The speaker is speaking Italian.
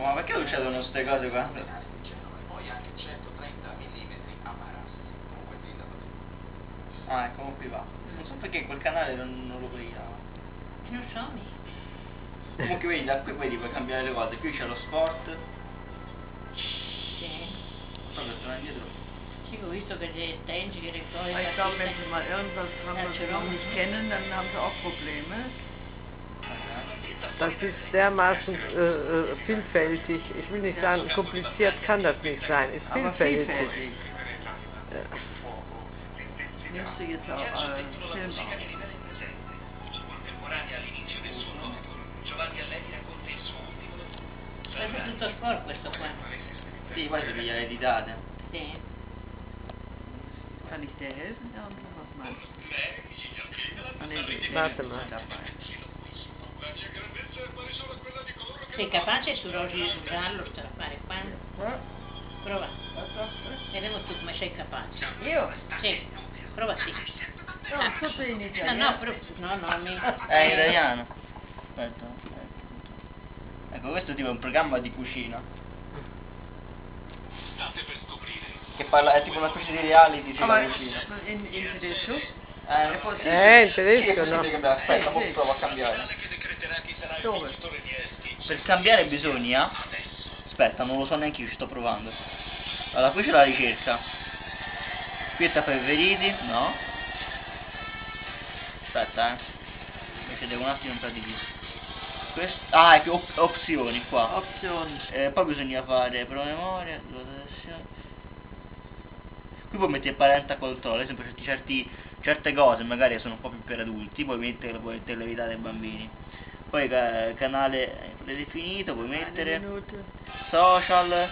Ma perché succedono queste cose qua? Ah, ecco, qui va. Non so perché quel canale non lo vedo. Non so, mi. Comunque vedi, da qui poi puoi cambiare le cose. Qui c'è lo sport. Sì. Proprio tornare indietro. Sì, ho visto che le Tengi, che le cose. Aber ich glaube, wenn sie mal irgendwas haben, was sie noch nicht kennen, dann haben sie auch Probleme. Das ist dermaßen vielfältig. Ich will nicht sagen, kompliziert kann das nicht sein. Ist Aber vielfältig. vielfältig. Ja. Nimmst du jetzt auch Film auf? Questo è tutto sport questo qua. Sì, poi si piglia le ditate. Sì. Kann ich dir helfen? Irgendwo, was meinst du? Ah, nee, die Warte sind mal. dabei. Sei capace su Rosy di usarlo sto a fare qua? Prova. Vediamo tu come sei capace. Io? Sì. Prova sì. No, tutto in No, italiano. no, mi. È in italiano. Aspetta, ecco, questo tipo è un programma di cucina. Che parla, è tipo una specie di reality sulla Aber cucina. in tedesco? In tedesco sì, no. Aspetta, Sì, poi sì. provo a cambiare. Dove? Per cambiare bisogna... Aspetta, non lo so neanche io, ci sto provando. Allora, qui c'è la ricerca. Qui è preferiti, no. Aspetta, invece devo un attimo entrare di qui. Ah, ecco, opzioni qua. Option. Poi bisogna fare promemoria, qui puoi mettere parental control, ad esempio certe cose magari sono un po' più per adulti, puoi mettere le vita dei bambini. Poi canale predefinito, puoi mettere social,